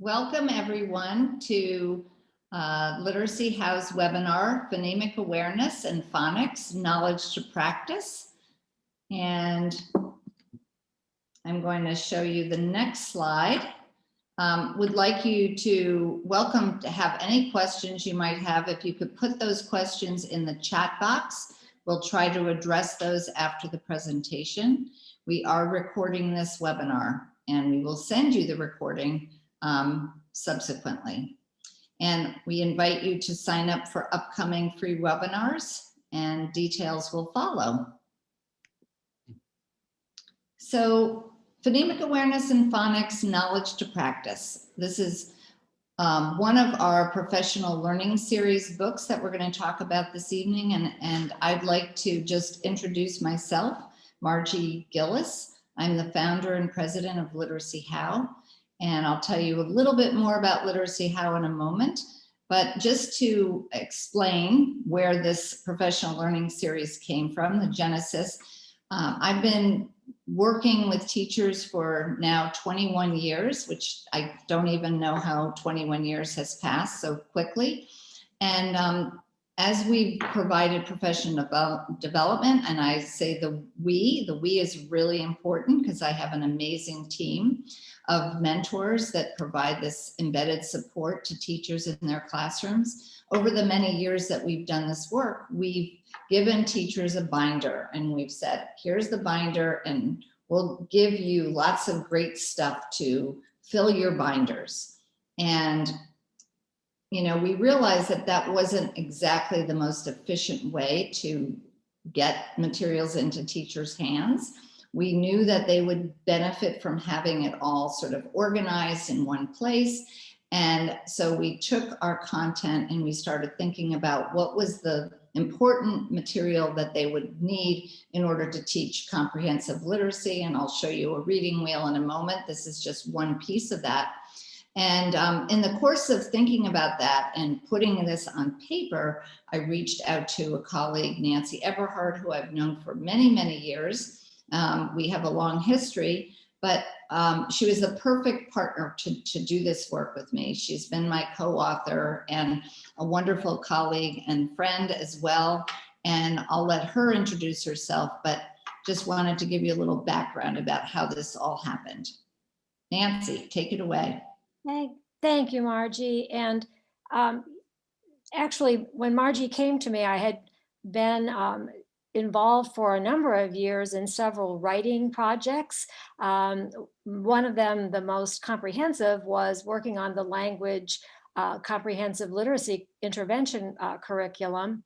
Welcome everyone to Literacyhow's webinar, Phonemic Awareness and Phonics, Knowledge to Practice. And I'm going to show you the next slide. Would like you to welcome to have any questions you might have. If you could put those questions in the chat box, we'll try to address those after the presentation. We are recording this webinar and we will send you the recording subsequently. And we invite you to sign up for upcoming free webinars and details will follow. So Phonemic Awareness and Phonics, Knowledge to Practice. This is one of our professional learning series books that we're going to talk about this evening. And I'd like to just introduce myself, Margie Gillis. I'm the founder and president of Literacyhow. And I'll tell you a little bit more about Literacyhow in a moment. But just to explain where this professional learning series came from, the genesis, I've been working with teachers for now 21 years, which I don't even know how 21 years has passed so quickly. And as we provided professional development, and I say the we is really important because I have an amazing team of mentors that provide this embedded support to teachers in their classrooms. Over the many years that we've done this work, we've given teachers a binder and we've said, here's the binder and we'll give you lots of great stuff to fill your binders. And you know, we realized that that wasn't exactly the most efficient way to get materials into teachers' hands. We knew that they would benefit from having it all sort of organized in one place. And so we took our content and we started thinking about what was the important material that they would need in order to teach comprehensive literacy. And I'll show you a reading wheel in a moment. This is just one piece of that. And in the course of thinking about that and putting this on paper, I reached out to a colleague, Nancy Eberhardt, who I've known for many, many years. We have a long history, but she was the perfect partner to do this work with me. She's been my co-author and a wonderful colleague and friend as well. And I'll let her introduce herself, but just wanted to give you a little background about how this all happened. Nancy, take it away. Thank you, Margie. And actually, when Margie came to me, I had been involved for a number of years in several writing projects. One of them, the most comprehensive, was working on the language comprehensive literacy intervention curriculum.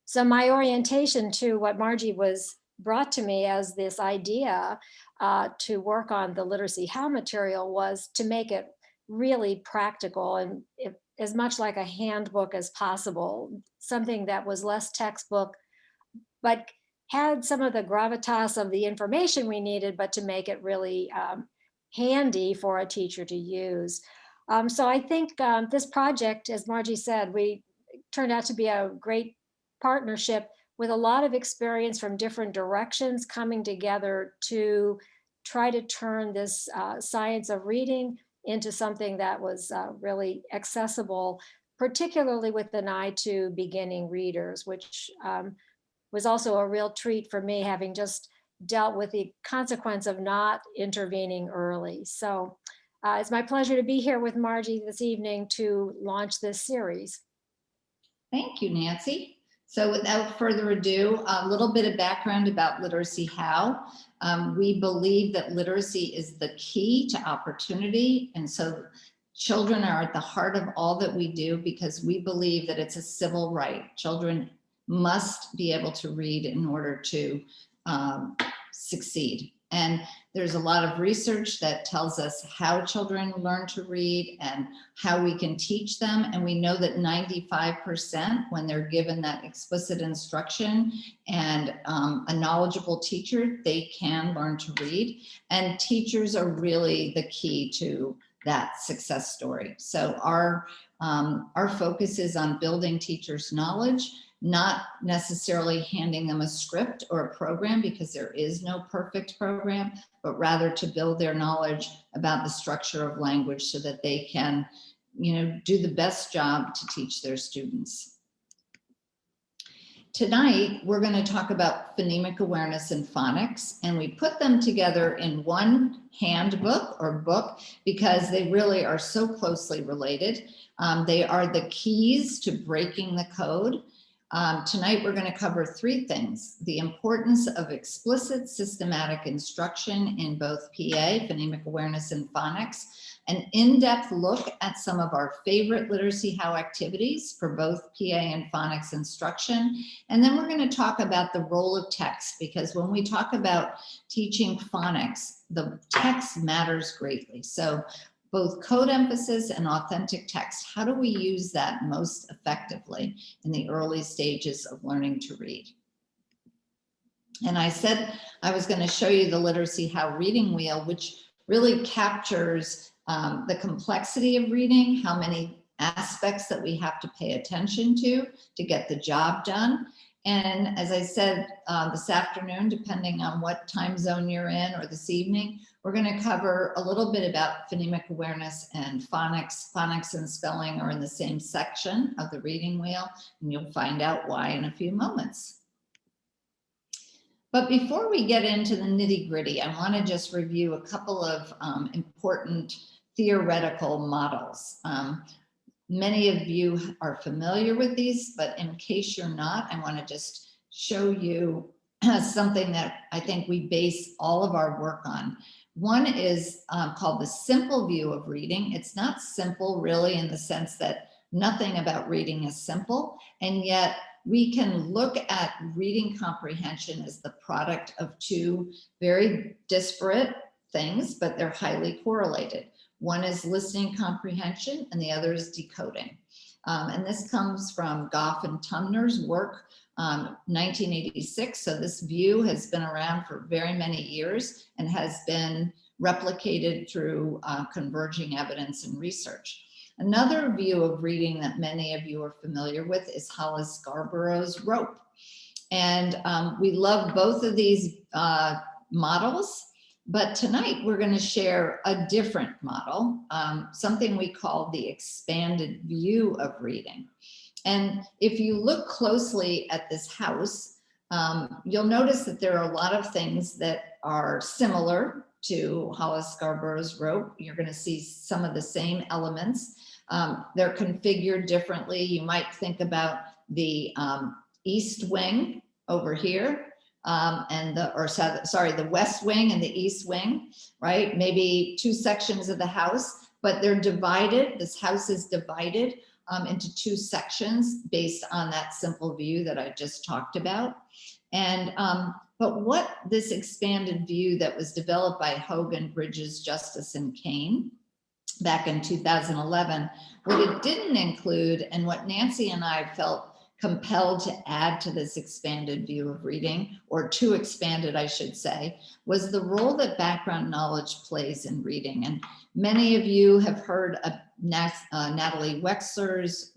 So my orientation to what Margie was brought to me as this idea to work on the Literacyhow material was to make it really practical and as much like a handbook as possible, something that was less textbook, but had some of the gravitas of the information we needed, but to make it really handy for a teacher to use. So I think this project, as Margie said, we turned out to be a great partnership with a lot of experience from different directions coming together to try to turn this science of reading into something that was really accessible, particularly with an eye to beginning readers, which was also a real treat for me, having just dealt with the consequence of not intervening early. So it's my pleasure to be here with Margie this evening to launch this series. Thank you, Nancy. So without further ado, a little bit of background about Literacyhow. We believe that literacy is the key to opportunity. And so children are at the heart of all that we do because we believe that it's a civil right. Children must be able to read in order to succeed. And there's a lot of research that tells us how children learn to read and how we can teach them. And we know that 95% when they're given that explicit instruction and a knowledgeable teacher, they can learn to read. And teachers are really the key to that success story. So our focus is on building teachers' knowledge not necessarily handing them a script or a program, because there is no perfect program, but rather to build their knowledge about the structure of language so that they can, do the best job to teach their students. Tonight, we're going to talk about phonemic awareness and phonics, and we put them together in one handbook or book because they really are so closely related. They are the keys to breaking the code. Tonight, we're going to cover three things: the importance of explicit systematic instruction in both PA, phonemic awareness and phonics, an in-depth look at some of our favorite Literacyhow activities for both PA and phonics instruction. And then we're going to talk about the role of text, because when we talk about teaching phonics, the text matters greatly. So both code emphasis and authentic text, how do we use that most effectively in the early stages of learning to read? And I said I was going to show you the Literacyhow reading wheel, which really captures the complexity of reading, how many aspects that we have to pay attention to get the job done. And as I said this afternoon, depending on what time zone you're in, or this evening, we're going to cover a little bit about phonemic awareness and phonics. Phonics and spelling are in the same section of the reading wheel, and you'll find out why in a few moments. But before we get into the nitty-gritty, I want to just review a couple of important theoretical models. Many of you are familiar with these, but in case you're not, I want to just show you something that I think we base all of our work on. One is called the simple view of reading. It's not simple really in the sense that nothing about reading is simple, and yet we can look at reading comprehension as the product of two very disparate things, but they're highly correlated. One is listening comprehension and the other is decoding. And this comes from Goff and Tumner's work, 1986. So this view has been around for very many years and has been replicated through converging evidence and research. Another view of reading that many of you are familiar with is Hollis Scarborough's rope. And we love both of these models, but tonight we're going to share a different model, something we call the expanded view of reading. And if you look closely at this house, you'll notice that there are a lot of things that are similar to Hollis Scarborough's rope. You're going to see some of the same elements. They're configured differently. You might think about the east wing over here, the west wing and the east wing, right? Maybe two sections of the house, but they're divided. This house is divided into two sections based on that simple view that I just talked about. And but what this expanded view that was developed by Hogan, Bridges, Justice, and Kane back in 2011, what it didn't include, and what Nancy and I felt compelled to add to this expanded view of reading, or too expanded, I should say, was the role that background knowledge plays in reading. And many of you have heard of Natalie Wexler's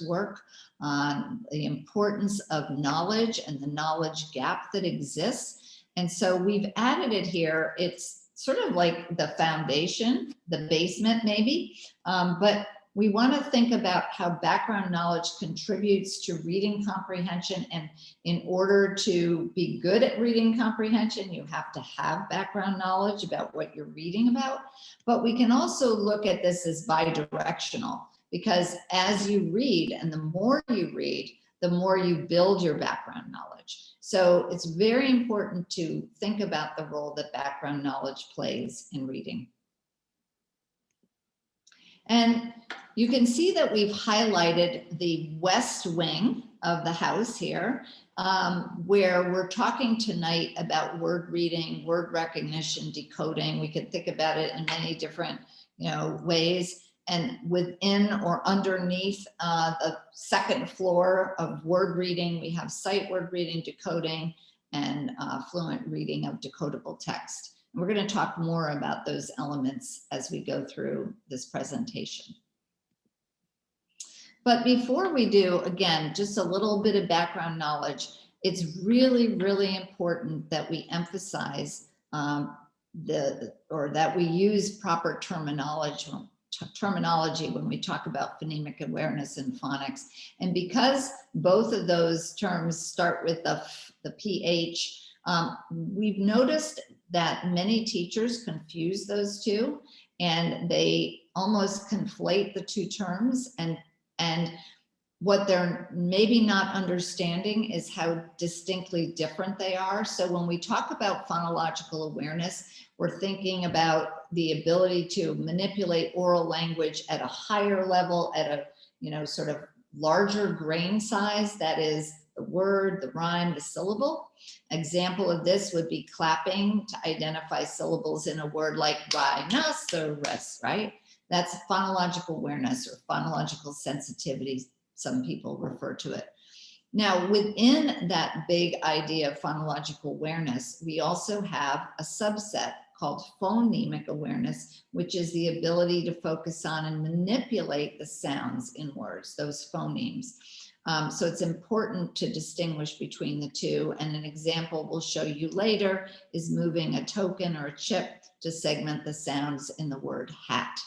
work on the importance of knowledge and the knowledge gap that exists. And so we've added it here. It's sort of like the foundation, the basement maybe, but we want to think about how background knowledge contributes to reading comprehension. And in order to be good at reading comprehension, you have to have background knowledge about what you're reading about. But we can also look at this as bidirectional, because as you read, and the more you read, the more you build your background knowledge. So it's very important to think about the role that background knowledge plays in reading. And you can see that we've highlighted the west wing of the house here, where we're talking tonight about word reading, word recognition, decoding. We can think about it in many different, ways. And within or underneath the second floor of word reading, we have sight word reading, decoding, and fluent reading of decodable text. And we're going to talk more about those elements as we go through this presentation. But before we do, again, just a little bit of background knowledge. It's really, really important that we emphasize that we use proper terminology when we talk about phonemic awareness and phonics. And because both of those terms start with the PH, we've noticed that many teachers confuse those two, and they almost conflate the two terms, and what they're maybe not understanding is how distinctly different they are. So when we talk about phonological awareness, we're thinking about the ability to manipulate oral language at a higher level, at a sort of larger grain size, that is the word, the rhyme, the syllable. Example of this would be clapping to identify syllables in a word like rhinoceros, right? That's phonological awareness or phonological sensitivity, some people refer to it. Now, within that big idea of phonological awareness, we also have a subset called phonemic awareness, which is the ability to focus on and manipulate the sounds in words, those phonemes. So it's important to distinguish between the two. And an example we'll show you later is moving a token or a chip to segment the sounds in the word hat.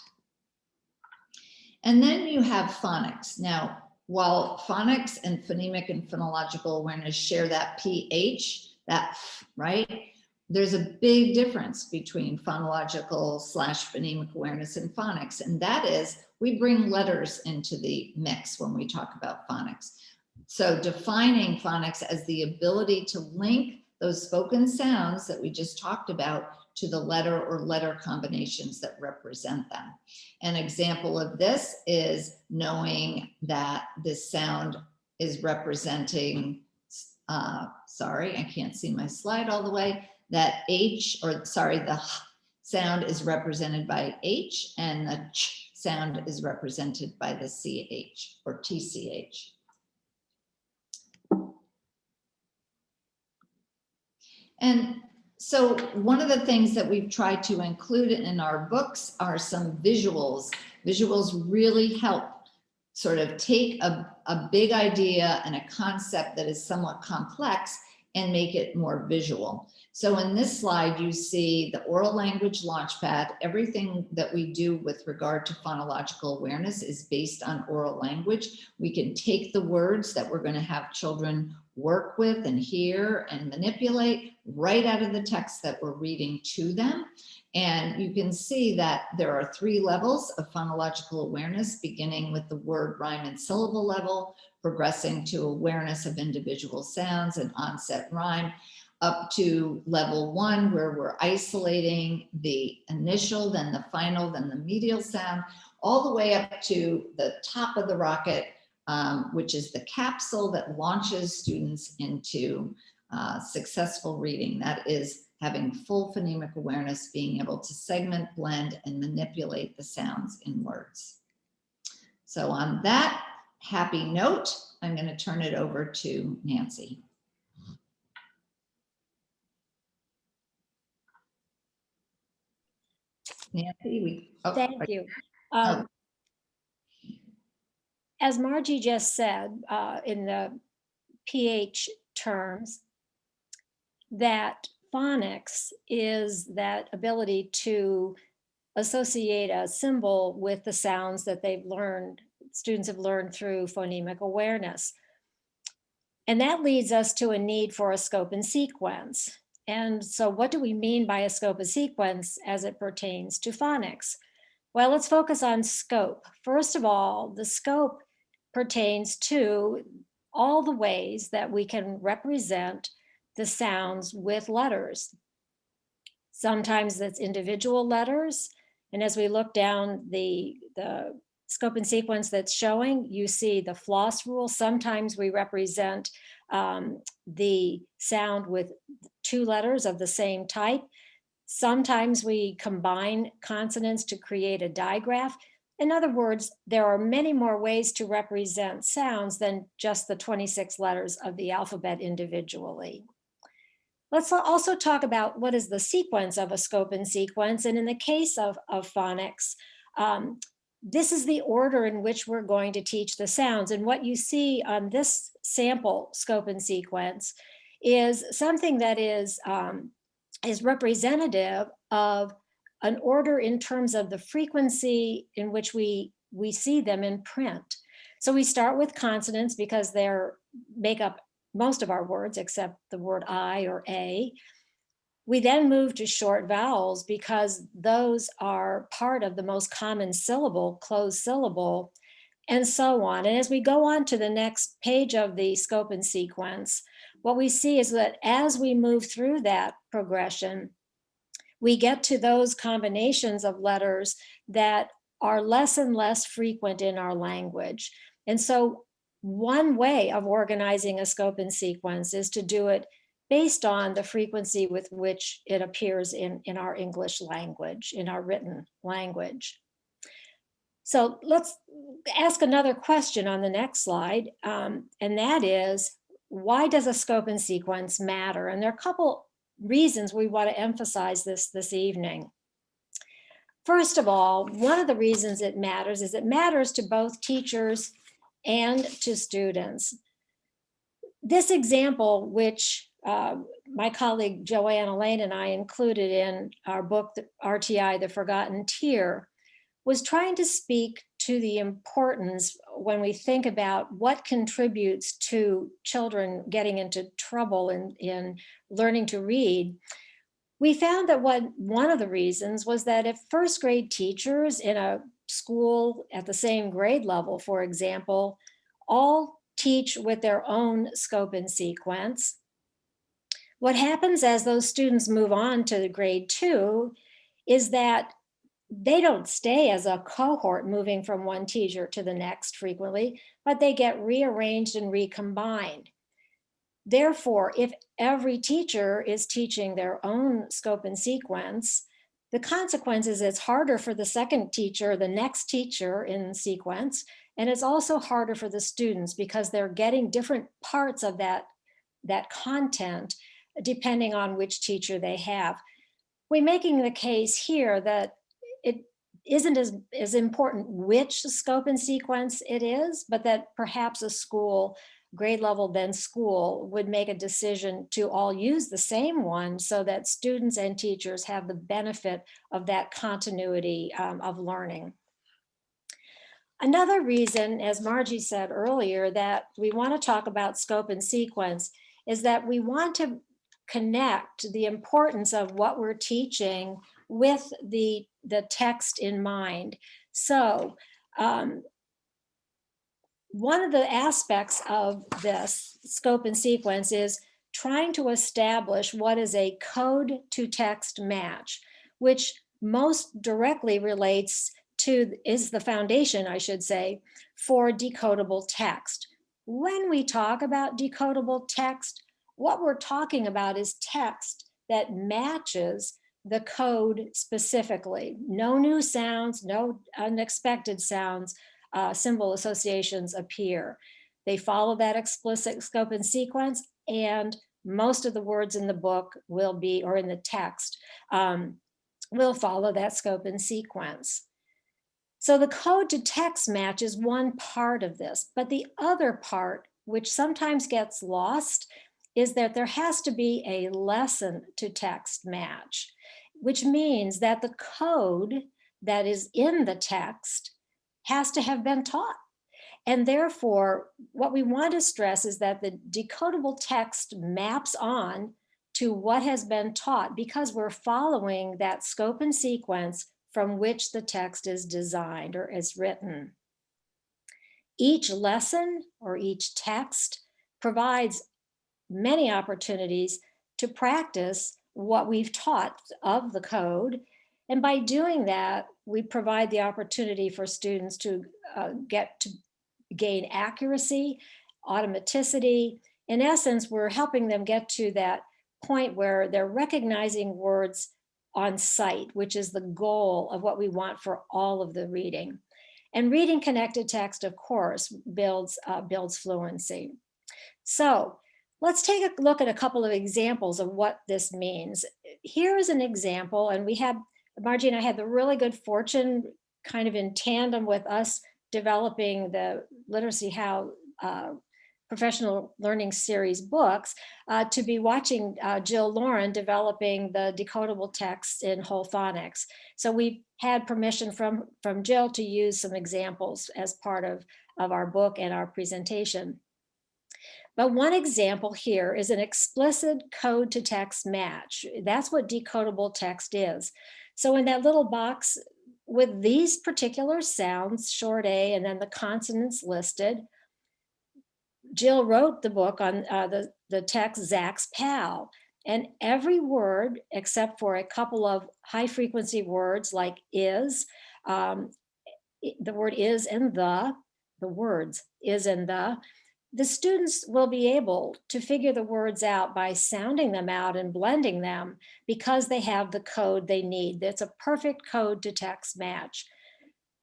And then you have phonics. Now, while phonics and phonemic and phonological awareness share that PH, that right? There's a big difference between phonological / phonemic awareness and phonics. And that is, we bring letters into the mix when we talk about phonics. So defining phonics as the ability to link those spoken sounds that we just talked about to the letter or letter combinations that represent them. An example of this is knowing that this sound is representing, sorry, I can't see my slide all the way, that H, or sorry, the H sound is represented by H and the Ch sound is represented by the CH or TCH. And so one of the things that we've tried to include in our books are some visuals. Visuals really help sort of take a big idea and a concept that is somewhat complex and make it more visual. So in this slide, you see the oral language launchpad. Everything that we do with regard to phonological awareness is based on oral language. We can take the words that we're going to have children work with and hear and manipulate right out of the text that we're reading to them. And you can see that there are 3 levels of phonological awareness, beginning with the word, rhyme, and syllable level, progressing to awareness of individual sounds and onset rhyme, up to level 1, where we're isolating the initial, then the final, then the medial sound, all the way up to the top of the rocket, which is the capsule that launches students into successful reading. That is having full phonemic awareness, being able to segment, blend, and manipulate the sounds in words. So on that happy note, I'm going to turn it over to Nancy. Nancy, Thank you. As Margie just said, in the PH terms, that phonics is that ability to associate a symbol with the sounds that they've learned, students have learned through phonemic awareness. And that leads us to a need for a scope and sequence. And so what do we mean by a scope and sequence as it pertains to phonics? Well, let's focus on scope. First of all, the scope pertains to all the ways that we can represent the sounds with letters. Sometimes that's individual letters. And as we look down the scope and sequence that's showing, you see the floss rule. Sometimes we represent the sound with 2 letters of the same type. Sometimes we combine consonants to create a digraph. In other words, there are many more ways to represent sounds than just the 26 letters of the alphabet individually. Let's also talk about what is the sequence of a scope and sequence. And in the case of phonics, this is the order in which we're going to teach the sounds. And what you see on this sample scope and sequence is something that is representative of an order in terms of the frequency in which we see them in print. So we start with consonants because they're make up most of our words except the word I or A. We then move to short vowels because those are part of the most common syllable, closed syllable, and so on. And as we go on to the next page of the scope and sequence, what we see is that as we move through that progression, we get to those combinations of letters that are less and less frequent in our language. And so one way of organizing a scope and sequence is to do it based on the frequency with which it appears in our English language, in our written language. So let's ask another question on the next slide, and that is, why does a scope and sequence matter? And there are a couple reasons we want to emphasize this evening. First of all, one of the reasons it matters is it matters to both teachers and to students. This example, which my colleague Joanna Lane and I included in our book, RTI, The Forgotten Tier, was trying to speak to the importance when we think about what contributes to children getting into trouble in learning to read. We found that one of the reasons was that if first grade teachers in a school at the same grade level, for example, all teach with their own scope and sequence, what happens as those students move on to grade 2 is that they don't stay as a cohort moving from one teacher to the next frequently, but they get rearranged and recombined. Therefore, if every teacher is teaching their own scope and sequence, the consequence is it's harder for the second teacher, the next teacher in sequence, and it's also harder for the students because they're getting different parts of that content depending on which teacher they have. We're making the case here that it isn't as important which scope and sequence it is, but that perhaps a school, grade level then school, would make a decision to all use the same one so that students and teachers have the benefit of that continuity of learning. Another reason, as Margie said earlier, that we want to talk about scope and sequence is that we want to connect the importance of what we're teaching with the text in mind. So one of the aspects of this scope and sequence is trying to establish what is a code to text match, which most directly relates to, is the foundation, I should say, for decodable text. When we talk about decodable text, what we're talking about is text that matches the code specifically. No new sounds, no unexpected sounds, symbol associations appear. They follow that explicit scope and sequence, and most of the words in the book will be, or in the text, will follow that scope and sequence. So the code to text match is one part of this, but the other part, which sometimes gets lost, is that there has to be a lesson to text match, which means that the code that is in the text has to have been taught. And therefore, what we want to stress is that the decodable text maps on to what has been taught because we're following that scope and sequence from which the text is designed or is written. Each lesson or each text provides many opportunities to practice what we've taught of the code. And by doing that, we provide the opportunity for students to gain accuracy, automaticity. In essence, we're helping them get to that point where they're recognizing words on sight, which is the goal of what we want for all of the reading. And reading connected text, of course, builds fluency. So let's take a look at a couple of examples of what this means. Here is an example, and Margie and I had the really good fortune kind of in tandem with us developing the Literacyhow professional learning series books, to be watching Jill Lauren developing the decodable text in whole phonics. So we had permission from Jill to use some examples as part of our book and our presentation. But one example here is an explicit code to text match. That's what decodable text is. So in that little box with these particular sounds, short A and then the consonants listed, Jill wrote the book on the text Zach's pal. And every word, except for a couple of high frequency words like is, the word is and the words is and the students will be able to figure the words out by sounding them out and blending them because they have the code they need. That's a perfect code to text match.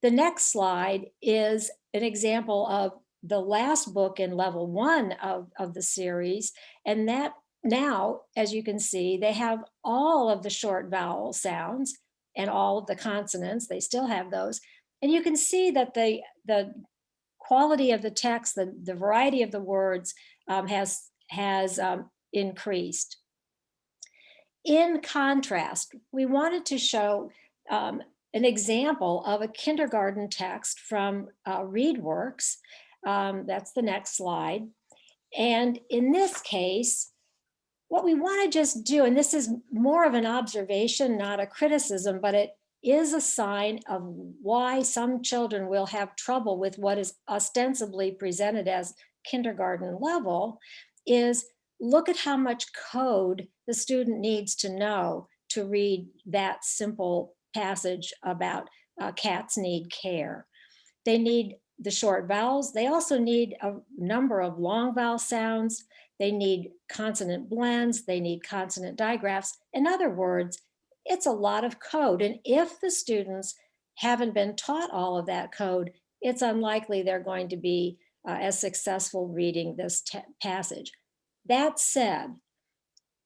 The next slide is an example of the last book in level 1 of the series. And that now, as you can see, they have all of the short vowel sounds and all of the consonants. They still have those. And you can see that the quality of the text, the variety of the words has increased. In contrast, we wanted to show an example of a kindergarten text from ReadWorks. That's the next slide. And in this case, what we want to just do, and this is more of an observation, not a criticism, but it is a sign of why some children will have trouble with what is ostensibly presented as kindergarten level, is look at how much code the student needs to know to read that simple passage about cats need care. They need the short vowels. They also need a number of long vowel sounds. They need consonant blends. They need consonant digraphs. In other words, it's a lot of code. And if the students haven't been taught all of that code, it's unlikely they're going to be as successful reading this passage. That said,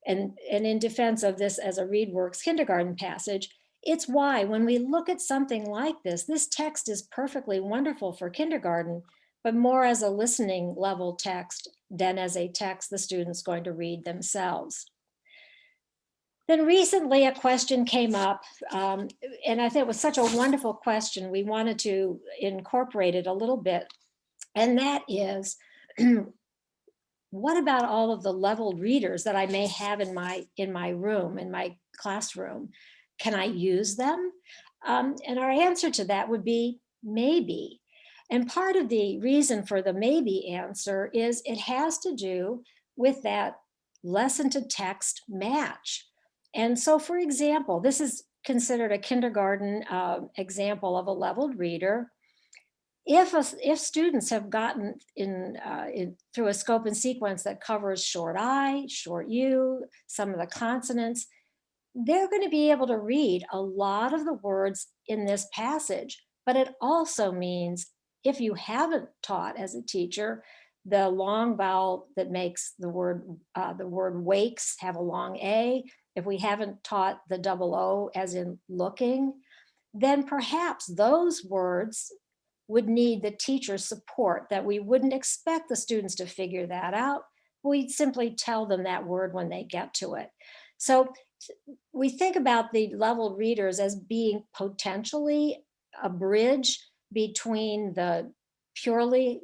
and in defense of this as a ReadWorks kindergarten passage, it's why when we look at something like this, this text is perfectly wonderful for kindergarten, but more as a listening level text than as a text the student's going to read themselves. Then recently a question came up, and I think it was such a wonderful question, we wanted to incorporate it a little bit, and that is, what about all of the leveled readers that I may have in my room, in my classroom? Can I use them? And our answer to that would be maybe. And part of the reason for the maybe answer is it has to do with that lesson to text match. And so, for example, this is considered a kindergarten example of a leveled reader. If students have gotten through a scope and sequence that covers short I, short U, some of the consonants, they're going to be able to read a lot of the words in this passage. But it also means if you haven't taught as a teacher the long vowel that makes the word wakes have a long A, if we haven't taught the double O as in looking, then perhaps those words would need the teacher's support, that we wouldn't expect the students to figure that out. We'd simply tell them that word when they get to it. So we think about the leveled readers as being potentially a bridge between the purely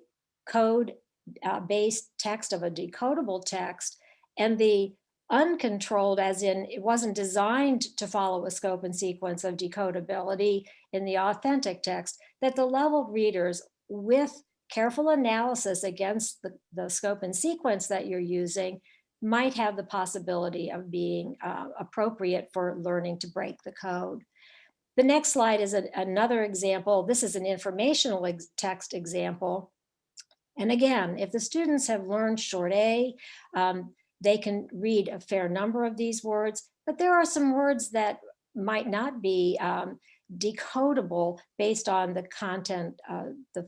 code-based text of a decodable text and the uncontrolled, as in it wasn't designed to follow a scope and sequence of decodability in the authentic text, that the leveled readers, with careful analysis against the scope and sequence that you're using, might have the possibility of being appropriate for learning to break the code. The next slide is another example. This is an informational text example. And again, if the students have learned short A, they can read a fair number of these words, but there are some words that might not be decodable based on the content, the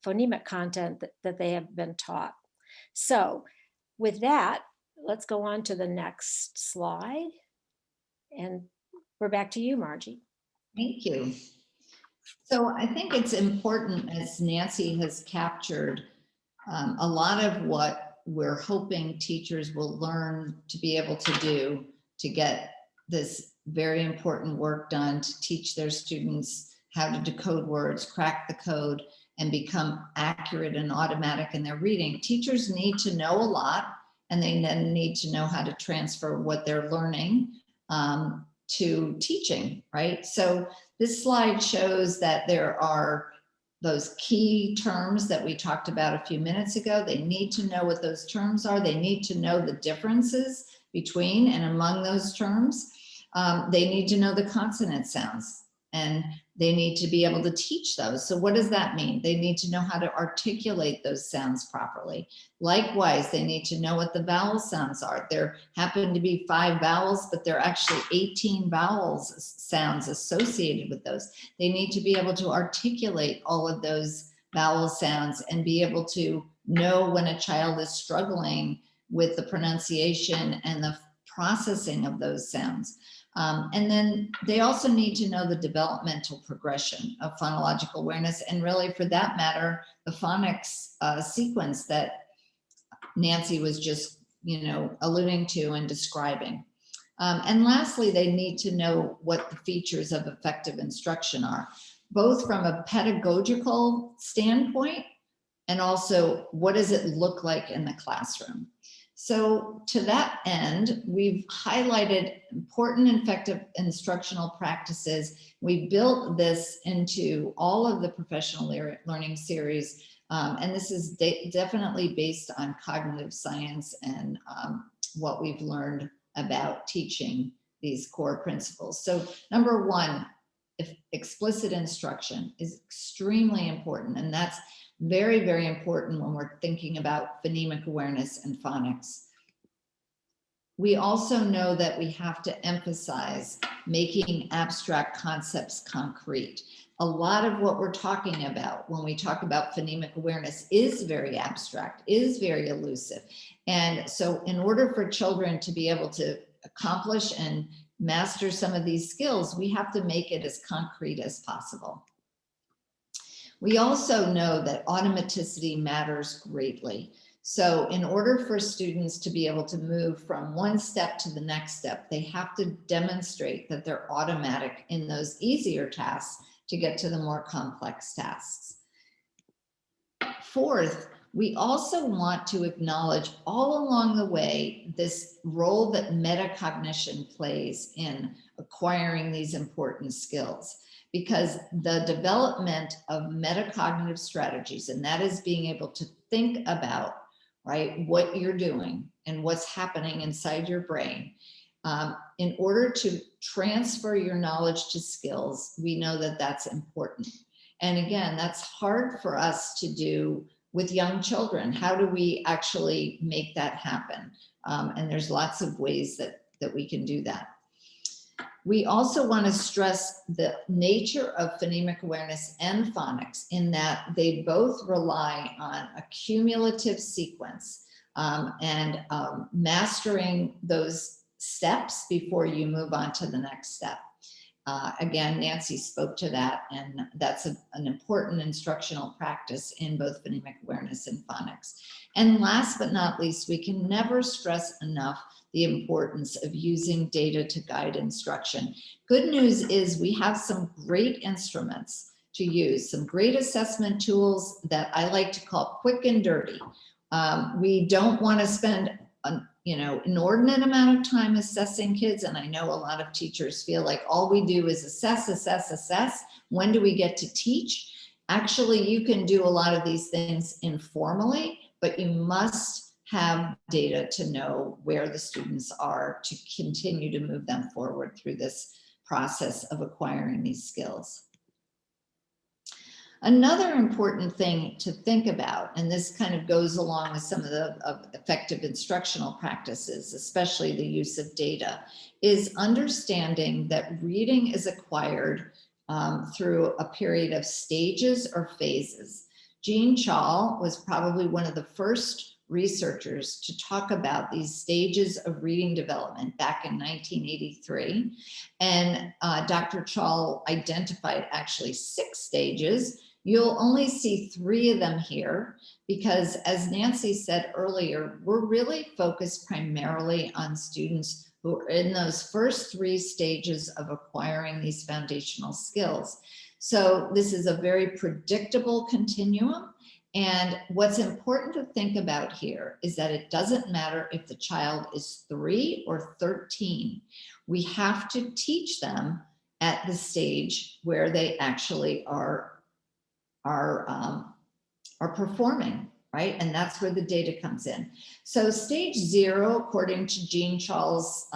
phonemic content that they have been taught. So with that, let's go on to the next slide. And we're back to you, Margie. Thank you. So I think it's important, as Nancy has captured, a lot of what we're hoping teachers will learn to be able to do to get this very important work done, to teach their students how to decode words, crack the code, and become accurate and automatic in their reading. Teachers need to know a lot, and they then need to know how to transfer what they're learning to teaching, right? So this slide shows that there are those key terms that we talked about a few minutes ago. They need to know what those terms are. They need to know the differences between and among those terms. They need to know the consonant sounds, and they need to be able to teach those. So what does that mean? They need to know how to articulate those sounds properly. Likewise, they need to know what the vowel sounds are. There happen to be 5 vowels, but there are actually 18 vowels sounds associated with those. They need to be able to articulate all of those vowel sounds and be able to know when a child is struggling with the pronunciation and the processing of those sounds. And then they also need to know the developmental progression of phonological awareness, and really, for that matter, the phonics sequence that Nancy was just, alluding to and describing. And lastly, they need to know what the features of effective instruction are, both from a pedagogical standpoint and also what does it look like in the classroom. So to that end, we've highlighted important and effective instructional practices. We built this into all of the professional learning series, and this is definitely based on cognitive science and what we've learned about teaching these core principles. So number one, explicit instruction is extremely important, and that's very, very important when we're thinking about phonemic awareness and phonics. We also know that we have to emphasize making abstract concepts concrete. A lot of what we're talking about when we talk about phonemic awareness is very abstract, is very elusive. And so in order for children to be able to accomplish and master some of these skills, we have to make it as concrete as possible. We also know that automaticity matters greatly. So in order for students to be able to move from one step to the next step, they have to demonstrate that they're automatic in those easier tasks to get to the more complex tasks. Fourth, we also want to acknowledge all along the way this role that metacognition plays in acquiring these important skills. Because the development of metacognitive strategies, and that is being able to think about, right, what you're doing and what's happening inside your brain. In order to transfer your knowledge to skills, we know that that's important. And again, that's hard for us to do with young children. How do we actually make that happen? And there's lots of ways that we can do that. We also want to stress the nature of phonemic awareness and phonics in that they both rely on a cumulative sequence and mastering those steps before you move on to the next step. Again, Nancy spoke to that, and that's an important instructional practice in both phonemic awareness and phonics. And last but not least, we can never stress enough the importance of using data to guide instruction. Good news is we have some great instruments to use, some great assessment tools that I like to call quick and dirty. We don't want to spend an inordinate amount of time assessing kids, and I know a lot of teachers feel like all we do is assess, assess, assess. When do we get to teach? Actually, you can do a lot of these things informally, but you must have data to know where the students are to continue to move them forward through this process of acquiring these skills. Another important thing to think about, and this kind of goes along with some of the effective instructional practices, especially the use of data, is understanding that reading is acquired through a period of stages or phases. Jean Chall was probably one of the first researchers to talk about these stages of reading development back in 1983. And Dr. Chall identified actually 6 stages. You'll only see 3 of them here because, as Nancy said earlier, we're really focused primarily on students who are in those first 3 stages of acquiring these foundational skills. So this is a very predictable continuum. And what's important to think about here is that it doesn't matter if the child is 3 or 13. We have to teach them at the stage where they actually are performing, right? And that's where the data comes in. So stage 0, according to Jean Chall's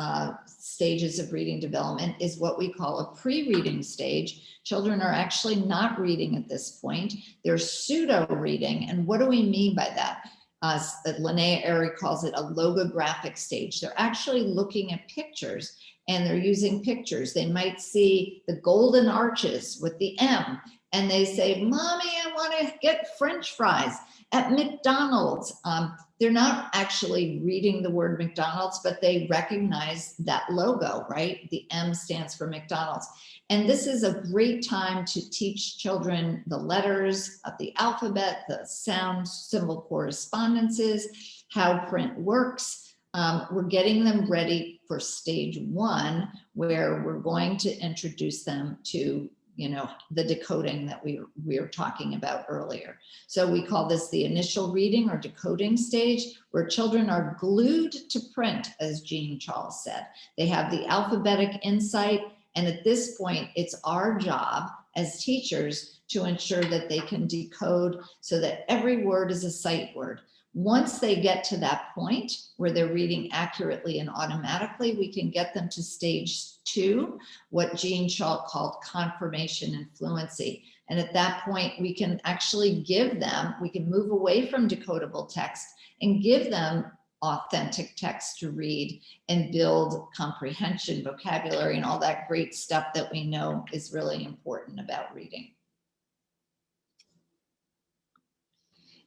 stages of reading development, is what we call a pre-reading stage. Children are actually not reading at this point. They're pseudo-reading. And what do we mean by that? Linnea Airy calls it a logographic stage. They're actually looking at pictures and they're using pictures. They might see the golden arches with the M and they say, "Mommy, I want to get French fries at McDonald's." They're not actually reading the word McDonald's, but they recognize that logo, right? The M stands for McDonald's. And this is a great time to teach children the letters of the alphabet, the sound symbol correspondences, how print works. We're getting them ready for stage 1, where we're going to introduce them to the decoding that we were talking about earlier. So we call this the initial reading or decoding stage, where children are glued to print, as Jean Chall said. They have the alphabetic insight, and at this point, it's our job as teachers to ensure that they can decode so that every word is a sight word. Once they get to that point where they're reading accurately and automatically, we can get them to stage 2, what Jean Chall called confirmation and fluency. And at that point, we can actually give them, we can move away from decodable text and give them authentic text to read and build comprehension, vocabulary, and all that great stuff that we know is really important about reading.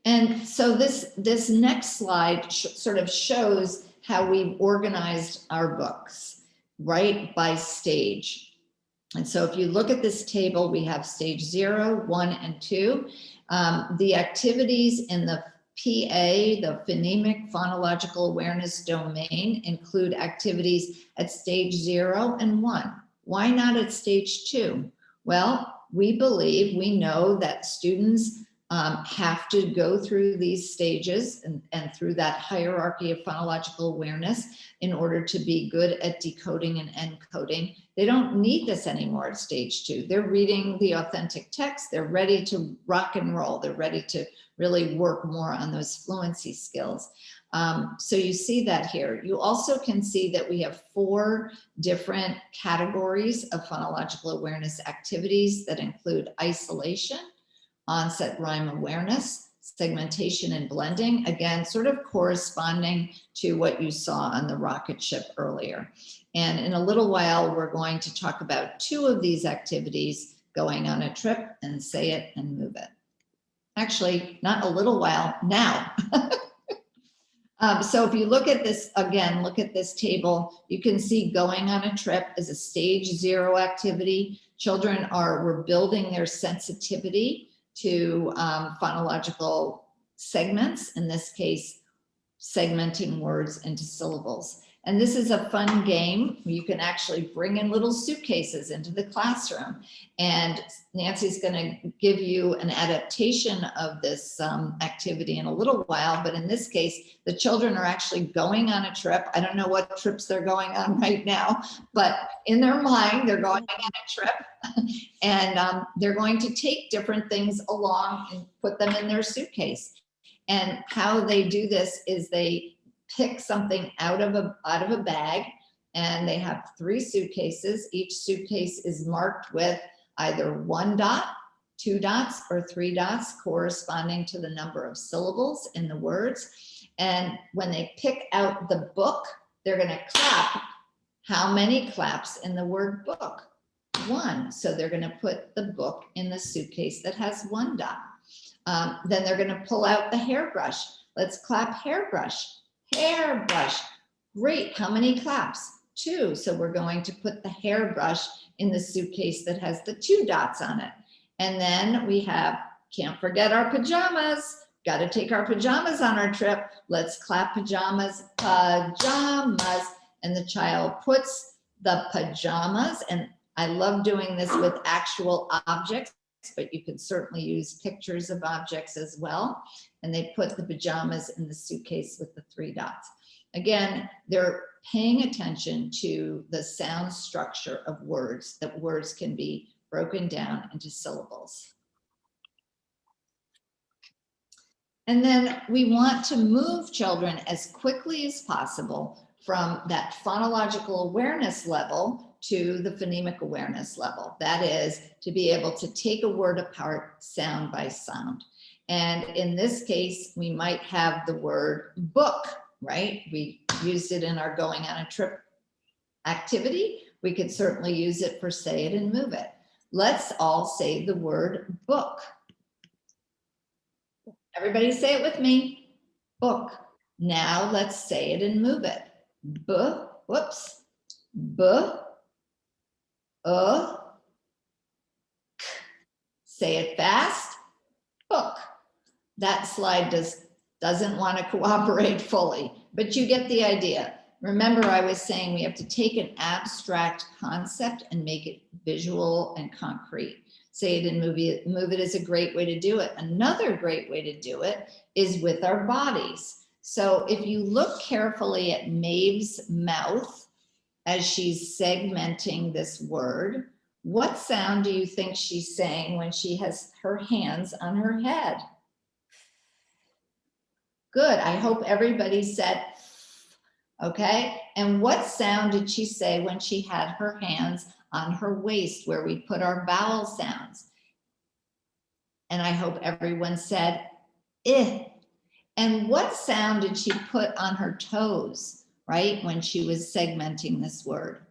And so this next slide sort of shows how we've organized our books, right, by stage. And so if you look at this table, we have stage 0, 1, and 2. The activities in the PA, the Phonemic Phonological Awareness domain, include activities at stage 0 and 1. Why not at stage 2? Well, we know that students have to go through these stages and through that hierarchy of phonological awareness in order to be good at decoding and encoding. They don't need this anymore at stage 2. They're reading the authentic text. They're ready to rock and roll. They're ready to really work more on those fluency skills. So you see that here. You also can see that we have 4 different categories of phonological awareness activities that include isolation, onset rhyme awareness, segmentation and blending, again, sort of corresponding to what you saw on the rocket ship earlier. And in a little while, we're going to talk about 2 of these activities, going on a trip and say it and move it. Actually, not a little while, now. So if you look at this, again, look at this table, you can see going on a trip is a stage 0 activity. Children we're building their sensitivity to phonological segments, in this case, segmenting words into syllables. And this is a fun game. You can actually bring in little suitcases into the classroom. And Nancy's going to give you an adaptation of this activity in a little while. But in this case, the children are actually going on a trip. I don't know what trips they're going on right now, but in their mind, they're going on a trip. And they're going to take different things along and put them in their suitcase. And how they do this is they pick something out of a bag, and they have 3 suitcases. Each suitcase is marked with either 1 dot, 2 dots, or 3 dots, corresponding to the number of syllables in the words. And when they pick out the book, they're going to clap. How many claps in the word book? 1. So they're going to put the book in the suitcase that has 1 dot. Then they're going to pull out the hairbrush. Let's clap hairbrush, hairbrush. Great, how many claps? 2. So we're going to put the hairbrush in the suitcase that has the 2 dots on it. And then we have, can't forget our pajamas. Got to take our pajamas on our trip. Let's clap pajamas, pajamas. And the child puts the pajamas, and I love doing this with actual objects, but you can certainly use pictures of objects as well. And they put the pajamas in the suitcase with the 3 dots. Again, they're paying attention to the sound structure of words, that words can be broken down into syllables. And then we want to move children as quickly as possible from that phonological awareness level to the phonemic awareness level. That is to be able to take a word apart sound by sound. And in this case, we might have the word book, right? We used it in our going on a trip activity. We could certainly use it for say it and move it. Let's all say the word book. Everybody say it with me. Book. Now let's say it and move it. B, whoops. B, k. Say it fast. Book. That slide doesn't want to cooperate fully, but you get the idea. Remember, I was saying we have to take an abstract concept and make it visual and concrete. Say it and move it is a great way to do it. Another great way to do it is with our bodies. So if you look carefully at Maeve's mouth as she's segmenting this word, what sound do you think she's saying when she has her hands on her head? Good, I hope everybody said, okay? And what sound did she say when she had her hands on her waist where we put our vowel sounds? And I hope everyone said, eh. And what sound did she put on her toes, right? When she was segmenting this word?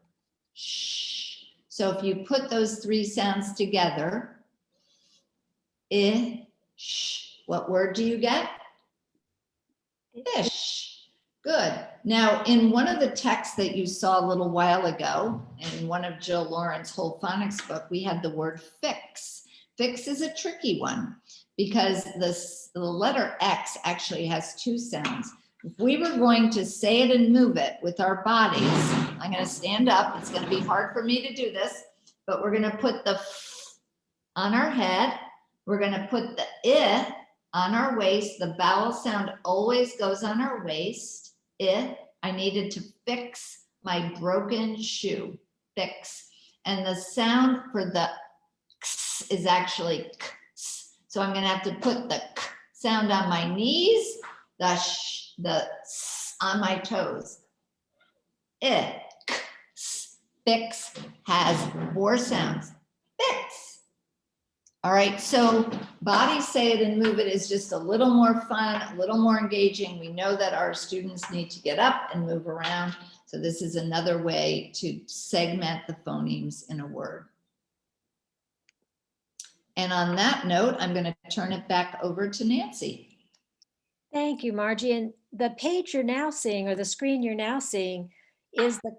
Shh. So if you put those 3 sounds together, eh, sh, what word do you get? Fish. Good. Now, in one of the texts that you saw a little while ago, in one of Jill Lauren's whole phonics book, we had the word fix. Fix is a tricky one because the letter X actually has 2 sounds. If we were going to say it and move it with our bodies, I'm going to stand up. It's going to be hard for me to do this, but we're going to put the f on our head. We're going to put the I on our waist. The vowel sound always goes on our waist. I needed to fix my broken shoe. Fix. And the sound for the x is actually k. So I'm going to have to put the k sound on my knees, the s on my toes. K, s. Fix has 4 sounds. Fix. All right, so body say it and move it is just a little more fun, a little more engaging. We know that our students need to get up and move around. So this is another way to segment the phonemes in a word. And on that note, I'm going to turn it back over to Nancy. Thank you, Margie. And the page you're now seeing, or the screen you're now seeing, is the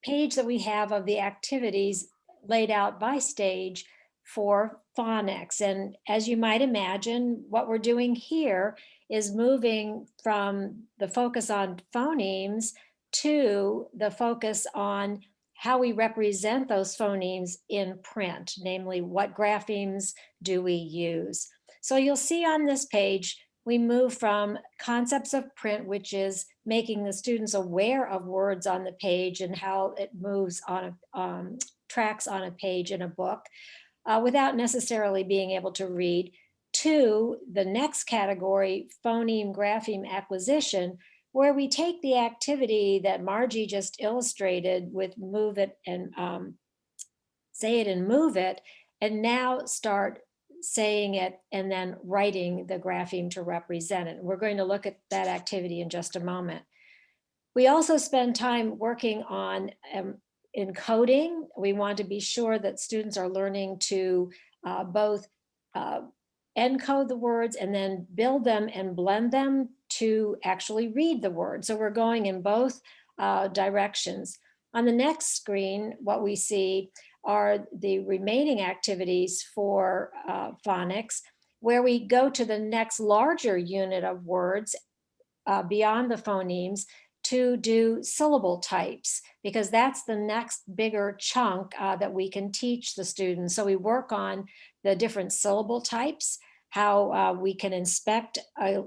page that we have of the activities laid out by stage for phonics. And as you might imagine, what we're doing here is moving from the focus on phonemes to the focus on how we represent those phonemes in print, namely what graphemes do we use. So you'll see on this page, we move from concepts of print, which is making the students aware of words on the page and how it moves on tracks on a page in a book, without necessarily being able to read, to the next category, phoneme grapheme acquisition, where we take the activity that Margie just illustrated with move it and say it and move it, and now start saying it and then writing the grapheme to represent it. We're going to look at that activity in just a moment. We also spend time working on encoding. We want to be sure that students are learning to both encode the words and then build them and blend them to actually read the word. So we're going in both directions. On the next screen, what we see are the remaining activities for phonics, where we go to the next larger unit of words beyond the phonemes to do syllable types, because that's the next bigger chunk that we can teach the students. So we work on the different syllable types, how we can inspect a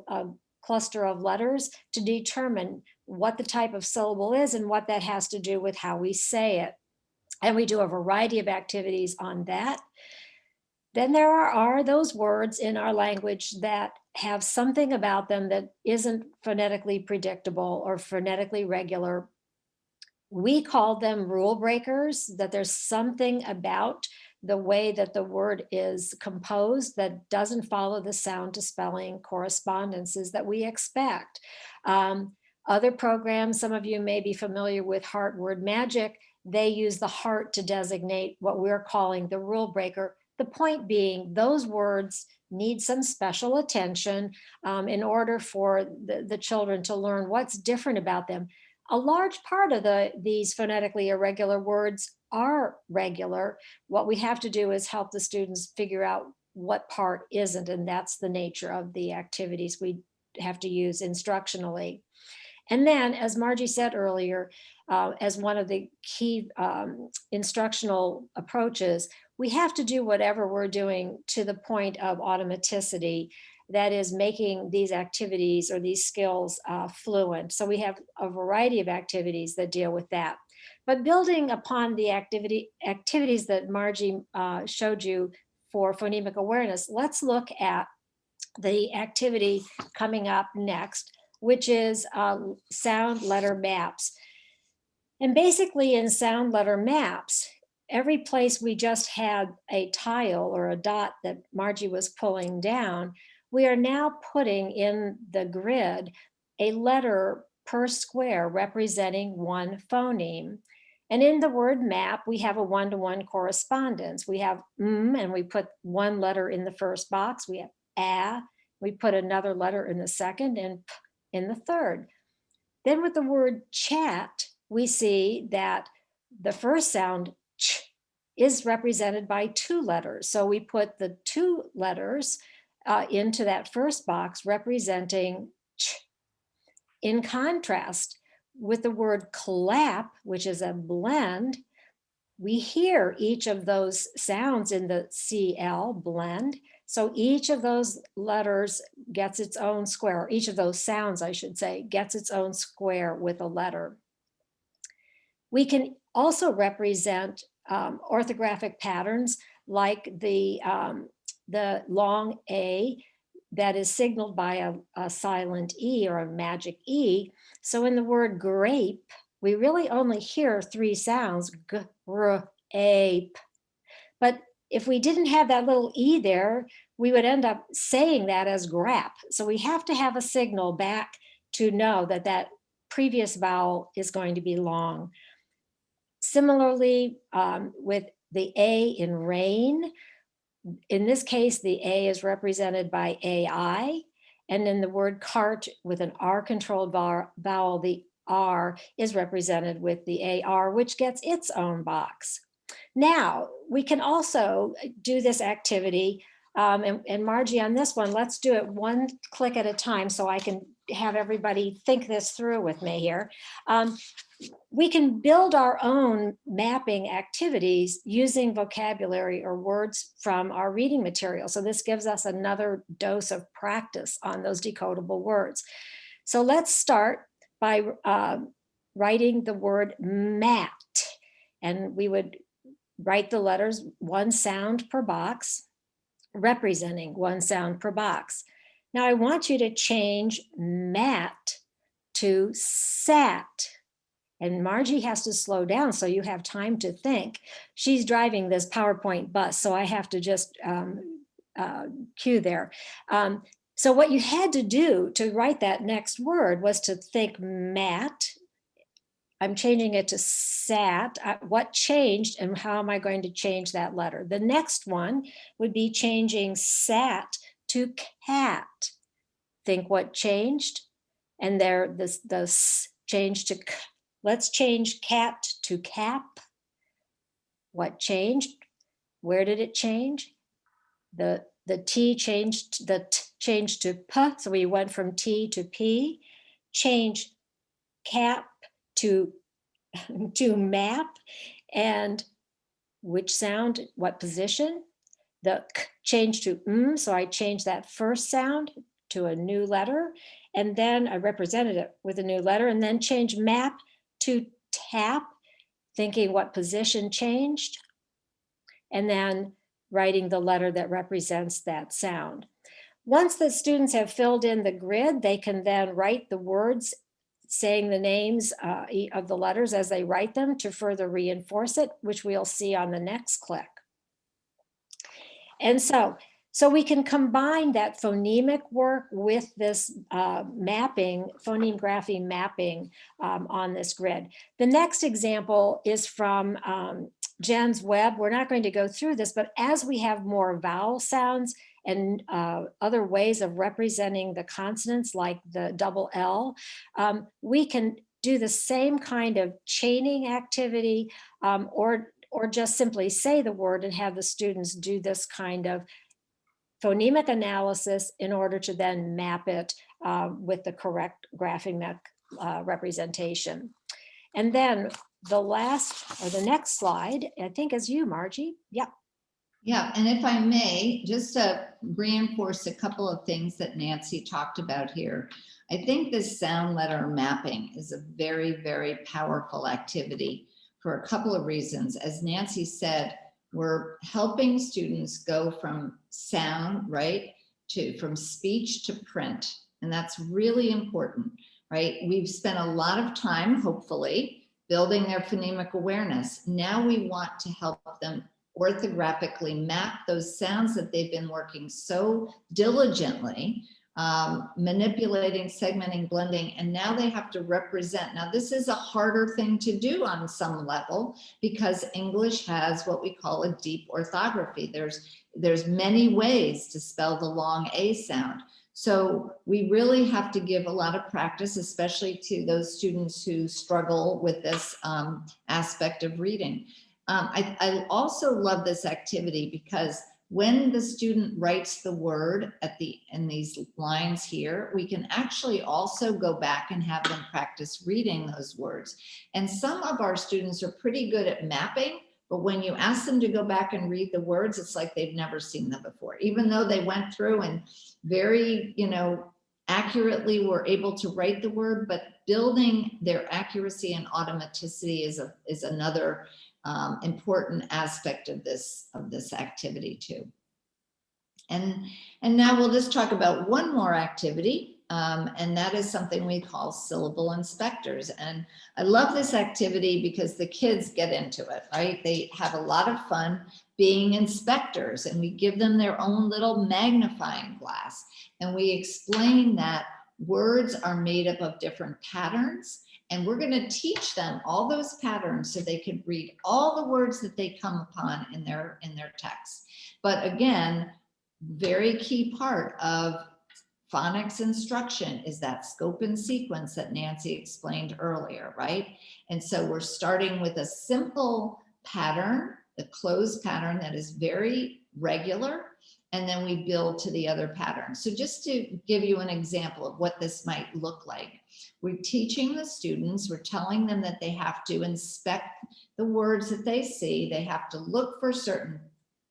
cluster of letters to determine what the type of syllable is and what that has to do with how we say it. And we do a variety of activities on that. Then there are those words in our language that have something about them that isn't phonetically predictable or phonetically regular. We call them rule breakers, that there's something about the way that the word is composed that doesn't follow the sound to spelling correspondences that we expect. Other programs, some of you may be familiar with Heart Word Magic, they use the heart to designate what we're calling the rule breaker. The point being, those words need some special attention in order for the children to learn what's different about them. A large part of these phonetically irregular words are regular. What we have to do is help the students figure out what part isn't, and that's the nature of the activities we have to use instructionally. And then, as Margie said earlier, as one of the key instructional approaches, we have to do whatever we're doing to the point of automaticity, that is making these activities or these skills fluent. So we have a variety of activities that deal with that. But building upon the activities that Margie showed you for phonemic awareness, let's look at the activity coming up next, which is sound letter maps. And basically in sound letter maps, every place we just had a tile or a dot that Margie was pulling down, we are now putting in the grid a letter per square representing one phoneme. And in the word map, we have a one-to-one correspondence. We have and we put one letter in the first box. We have a, we put another letter in the second, and p in the third. Then with the word chat, we see that the first sound ch is represented by two letters. So we put the two letters into that first box representing ch. In contrast, with the word clap, which is a blend, we hear each of those sounds in the CL blend. So each of those letters gets its own square, or each of those sounds, I should say, gets its own square with a letter. We can also represent orthographic patterns like the long A that is signaled by a silent E or a magic E. So in the word grape, we really only hear three sounds, g, r, ape. But if we didn't have that little E there, we would end up saying that as grap. So we have to have a signal back to know that that previous vowel is going to be long. Similarly, with the A in rain, in this case, the A is represented by AI, and in the word cart with an R-controlled vowel, the R is represented with the AR, which gets its own box. Now, we can also do this activity, and Margie, on this one, let's do it one click at a time so I can have everybody think this through with me here. We can build our own mapping activities using vocabulary or words from our reading material. So this gives us another dose of practice on those decodable words. So let's start by writing the word mat. And we would write the letters one sound per box, representing one sound per box. Now I want you to change mat to sat. And Margie has to slow down so you have time to think. She's driving this PowerPoint bus, so I have to just cue there. So what you had to do to write that next word was to think mat. I'm changing it to sat. What changed and how am I going to change that letter? The next one would be changing sat to cat. Think what changed And there, the s change to k. Let's change cat to cap. What changed? Where did it change? The T changed, the T changed to P, so we went from T to P. Change cap to to map, and which sound, what position? The K changed to so I changed that first sound to a new letter, and then I represented it with a new letter, and then change map to tap, thinking what position changed, and then writing the letter that represents that sound. Once the students have filled in the grid, they can then write the words saying the names of the letters as they write them to further reinforce it, which we'll see on the next click. And so we can combine that phonemic work with this mapping, phoneme grapheme mapping on this grid. The next example is from Jen's Web. We're not going to go through this, but as we have more vowel sounds and other ways of representing the consonants like the double L, we can do the same kind of chaining activity or just simply say the word and have the students do this kind of phonemic analysis in order to then map it with the correct grapheme representation. And then the last, or the next slide, I think is you, Margie. Yep. Yeah, and if I may, just to reinforce a couple of things that Nancy talked about here, I think this sound letter mapping is a very, very powerful activity for a couple of reasons. As Nancy said, we're helping students go from sound, right, from speech to print. And that's really important, right? We've spent a lot of time, hopefully, building their phonemic awareness. Now we want to help them orthographically map those sounds that they've been working so diligently, manipulating, segmenting, blending, and now they have to represent. Now, this is a harder thing to do on some level because English has what we call a deep orthography. There's many ways to spell the long A sound. So we really have to give a lot of practice, especially to those students who struggle with this aspect of reading. I also love this activity because when the student writes the word in these lines here, we can actually also go back and have them practice reading those words. And some of our students are pretty good at mapping, but when you ask them to go back and read the words, it's like they've never seen them before, even though they went through and very, accurately were able to write the word, but building their accuracy and automaticity is another important aspect of this activity too. And now we'll just talk about one more activity, and that is something we call Syllable Inspectors. And I love this activity because the kids get into it, right? They have a lot of fun being inspectors, and we give them their own little magnifying glass. And we explain that words are made up of different patterns, and we're going to teach them all those patterns so they can read all the words that they come upon in their text. But again, very key part of phonics instruction is that scope and sequence that Nancy explained earlier, right? And so we're starting with a simple pattern, the closed pattern that is very regular, and then we build to the other patterns. So just to give you an example of what this might look like, we're teaching the students, we're telling them that they have to inspect the words that they see, they have to look for certain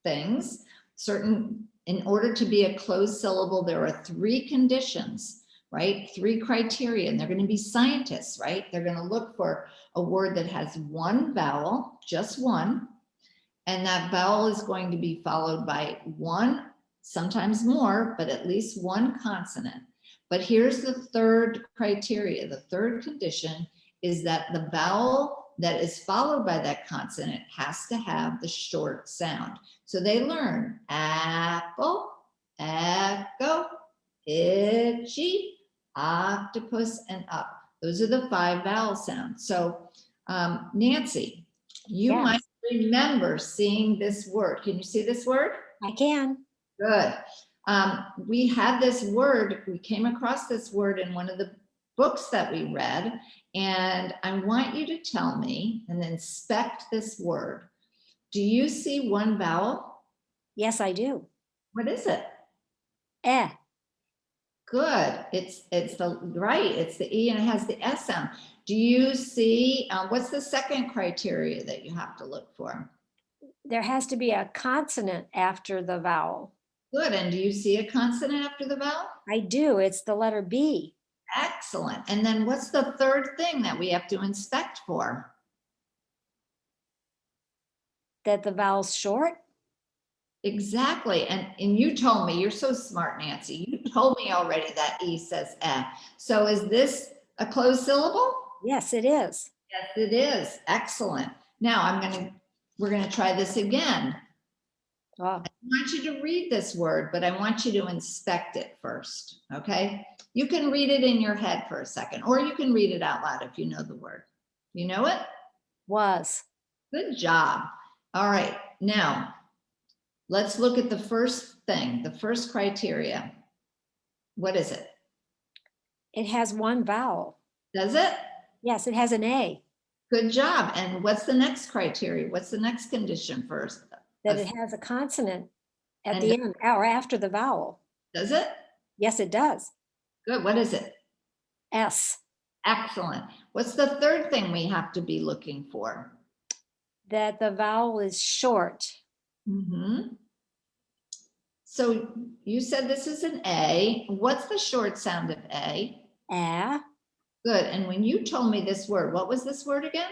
things, in order to be a closed syllable, there are 3 conditions, right? 3 criteria, and they're going to be scientists, right? They're going to look for a word that has 1 vowel, just 1, and that vowel is going to be followed by 1, sometimes more, but at least 1 consonant. But here's the 3rd criteria. The 3rd condition is that the vowel that is followed by that consonant has to have the short sound. So they learn apple, echo, itchy, octopus, and up. Those are the 5 vowel sounds. So Nancy, you Yes. might remember seeing this word. Can you see this word? I can. Good. We had this word, we came across this word in one of the books that we read, and I want you to tell me and inspect this word. Do you see one vowel? Yes, I do. What is it? Eh. Good. It's the right. It's the E and it has the S sound. Do you see what's the second criteria that you have to look for? There has to be a consonant after the vowel. Good. And do you see a consonant after the vowel? I do. It's the letter B. Excellent. And then what's the third thing that we have to inspect for? That the vowel's short. Exactly. And you told me, you're so smart, Nancy. You told me already that E says eh. So is this a closed syllable? Yes, it is. Yes, it is. Excellent. Now we're gonna try this again. Oh, I want you to read this word, but I want you to inspect it first, okay? You can read it in your head for a second, or you can read it out loud if you know the word. You know it? was. Good job. All right, now let's look at the first thing, the first criteria. What is it? It has one vowel. Does it? Yes, it has an A. Good job. And what's the next criteria? What's the next condition first? That it has a consonant at And the end or after the vowel. does it? Yes, it does. Good. What is it? S. Excellent. What's the third thing we have to be looking for? That the vowel is short. Mm-hmm. So you said this is an A. What's the short sound of A? Ah. Good. And when you told me this word, what was this word again?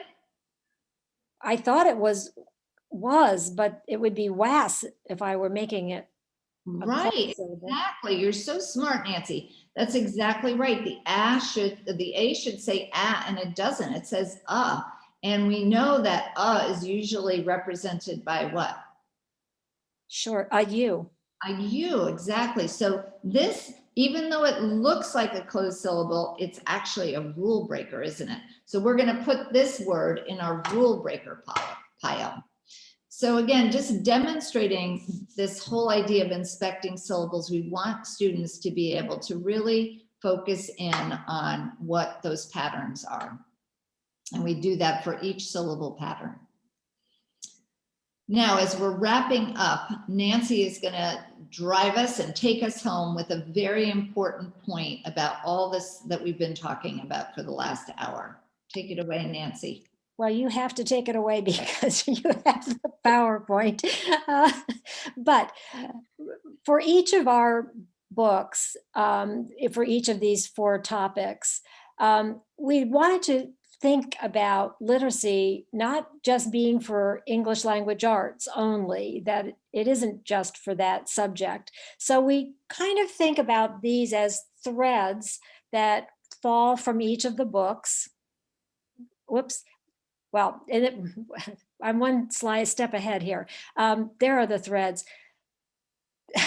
I thought it was, but it would be was if I were making it. Right, exactly. You're so smart, Nancy. That's exactly right. The A should say and it doesn't. It says and we know that is usually represented by what? Short, a U. A U, exactly. So this, even though it looks like a closed syllable, it's actually a rule breaker, isn't it? So we're going to put this word in our rule breaker pile. So again, just demonstrating this whole idea of inspecting syllables, we want students to be able to really focus in on what those patterns are. And we do that for each syllable pattern. Now, as we're wrapping up, Nancy is going to drive us and take us home with a very important point about all this that we've been talking about for the last hour. Take it away, Nancy. Well, you have to take it away because you have the PowerPoint. But for each of our books, for each of these 4 topics, we wanted to think about literacy not just being for English language arts only, that it isn't just for that subject. So we kind of think about these as threads that fall from each of the books. Whoops. Well, I'm one step ahead here. There are the threads. You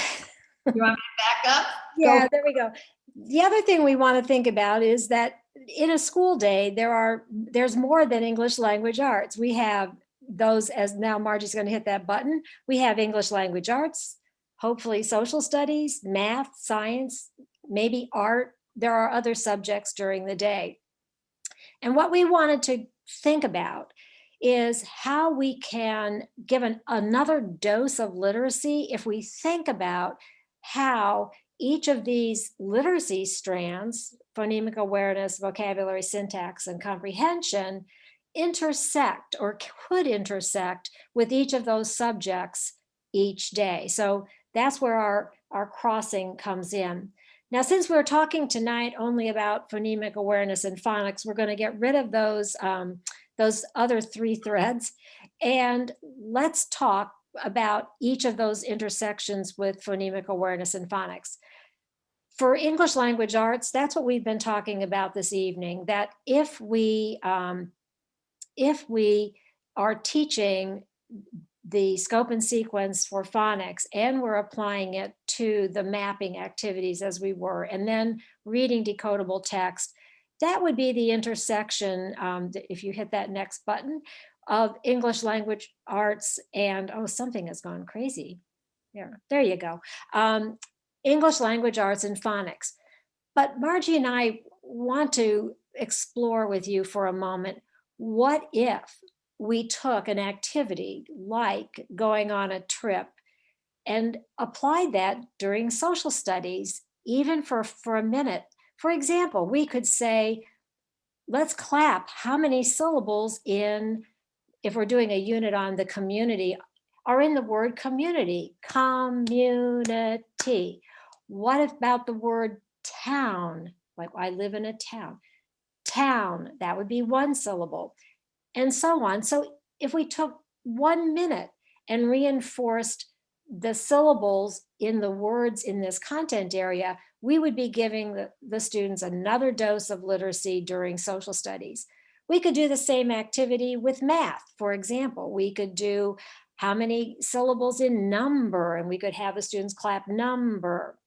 want me to back up? Yeah, there we go. The other thing we want to think about is that in a school day, there's more than English language arts. We have those, as now Margie's going to hit that button. We have English language arts, hopefully social studies, math, science, maybe art. There are other subjects during the day. And what we wanted to think about is how we can give another dose of literacy if we think about how each of these literacy strands, phonemic awareness, vocabulary, syntax, and comprehension, intersect or could intersect with each of those subjects each day. So that's where our crossing comes in. Now, since we're talking tonight only about phonemic awareness and phonics, we're going to get rid of those other 3 threads, and let's talk about each of those intersections with phonemic awareness and phonics. For English language arts, that's what we've been talking about this evening, that if we are teaching the scope and sequence for phonics and we're applying it to the mapping activities as we were, and then reading decodable text, that would be the intersection, if you hit that next button, of English language arts and, something has gone crazy. There you go. English language arts and phonics. But Margie and I want to explore with you for a moment, what if we took an activity like going on a trip and applied that during social studies, even for a minute? For example, we could say, let's clap how many syllables in, if we're doing a unit on the community, are in the word community. Community. What about the word town? Like, I live in a town. Town, that would be one syllable, and so on. So if we took 1 minute and reinforced the syllables in the words in this content area, we would be giving the students another dose of literacy during social studies. We could do the same activity with math. For example, we could do how many syllables in number, and we could have the students clap number.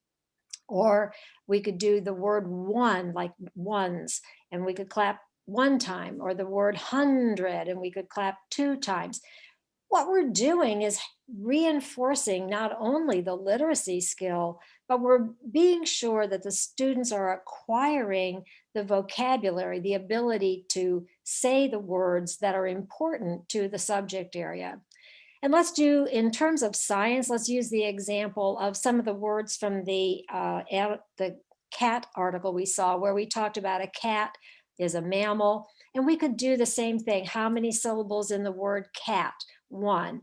Or we could do the word one, like ones, and we could clap 1 time, or the word 100, and we could clap 2 times. What we're doing is reinforcing not only the literacy skill, but we're being sure that the students are acquiring the vocabulary, the ability to say the words that are important to the subject area. And let's do, in terms of science, let's use the example of some of the words from the cat article we saw, where we talked about a cat is a mammal, and we could do the same thing. How many syllables in the word cat? 1.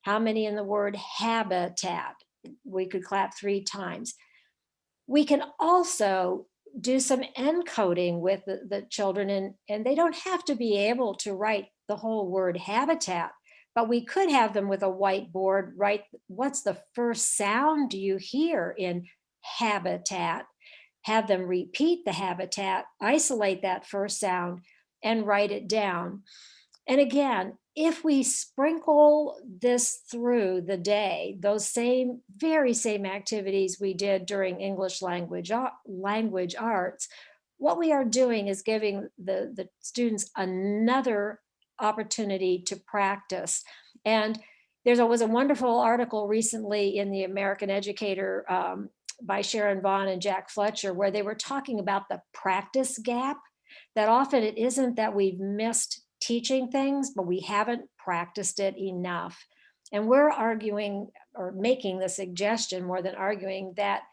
How many in the word habitat? We could clap 3 times. We can also do some encoding with the children, and they don't have to be able to write the whole word habitat, but we could have them with a whiteboard write, what's the first sound you hear in habitat? Have them repeat the habitat, isolate that first sound, and write it down. And again, if we sprinkle this through the day, those very same activities we did during English language arts, what we are doing is giving the students another opportunity to practice. And there was a wonderful article recently in the American Educator by Sharon Vaughn and Jack Fletcher, where they were talking about the practice gap, that often it isn't that we've missed teaching things, but we haven't practiced it enough. And we're arguing, or making the suggestion more than arguing, that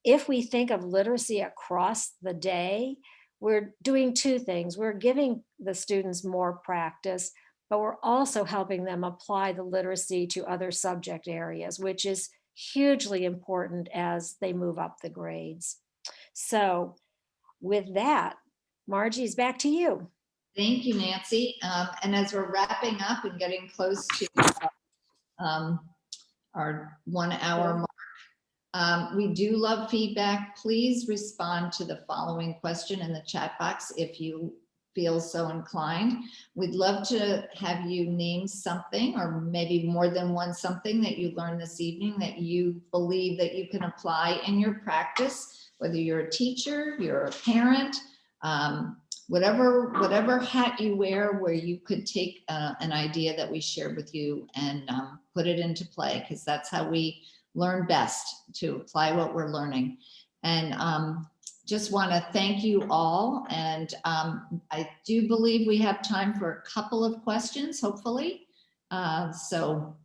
if we think of literacy across the day, we're doing 2 things. We're giving the students more practice, but we're also helping them apply the literacy to other subject areas, which is hugely important as they move up the grades. So with that, Margie's back to you. Thank you, Nancy. And as we're wrapping up and getting close to our 1 hour mark, we do love feedback. Please respond to the following question in the chat box if you feel so inclined. We'd love to have you name something, or maybe more than one something, that you learned this evening that you believe that you can apply in your practice, whether you're a teacher, you're a parent, whatever hat you wear, where you could take an idea that we shared with you and put it into play, because that's how we learn best, to apply what we're learning. And just want to thank you all. And I do believe we have time for a couple of questions, hopefully. So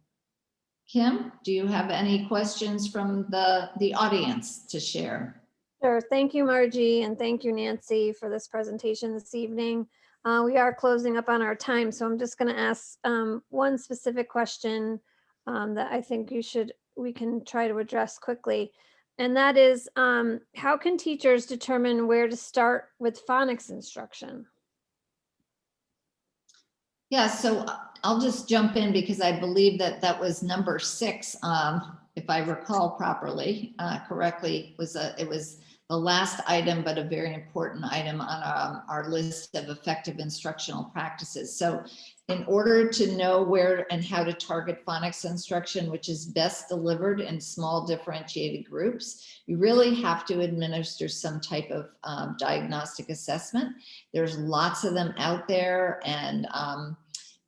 Kim, do you have any questions from the audience to share? Sure. Thank you, Margie, and thank you, Nancy, for this presentation this evening. We are closing up on our time, so I'm just going to ask one specific question that I think we can try to address quickly. And that is, how can teachers determine where to start with phonics instruction? Yeah, so I'll just jump in, because I believe that was number 6, if I recall correctly. It was the last item, but a very important item on our list of effective instructional practices. So in order to know where and how to target phonics instruction, which is best delivered in small differentiated groups, you really have to administer some type of diagnostic assessment. There's lots of them out there, and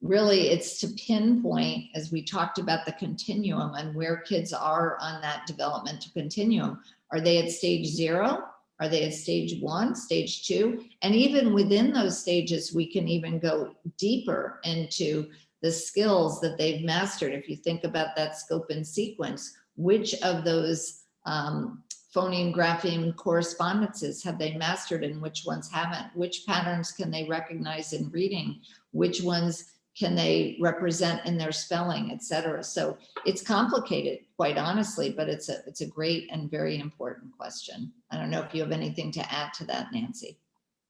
really it's to pinpoint, as we talked about the continuum and where kids are on that developmental continuum. Are they at stage 0? Are they at stage 1, stage 2? And even within those stages, we can even go deeper into the skills that they've mastered. If you think about that scope and sequence, which of those phoneme, grapheme correspondences have they mastered and which ones haven't? Which patterns can they recognize in reading? Which ones can they represent in their spelling, etc.? So it's complicated, quite honestly, but it's a great and very important question. I don't know if you have anything to add to that, Nancy.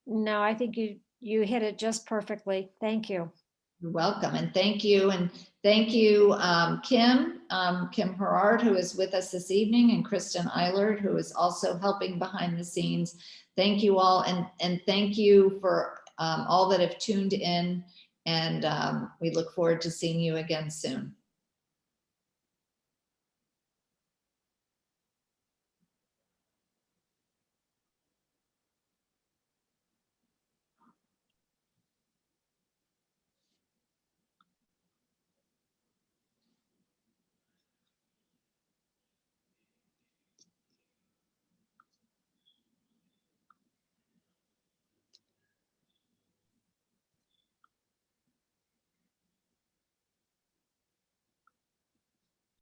No, I think you hit it just perfectly. Thank you. You're welcome, and thank you. And thank you, Kim Herard, who is with us this evening, and Kristen Eilert, who is also helping behind the scenes. Thank you all, and thank you for all that have tuned in, and we look forward to seeing you again soon.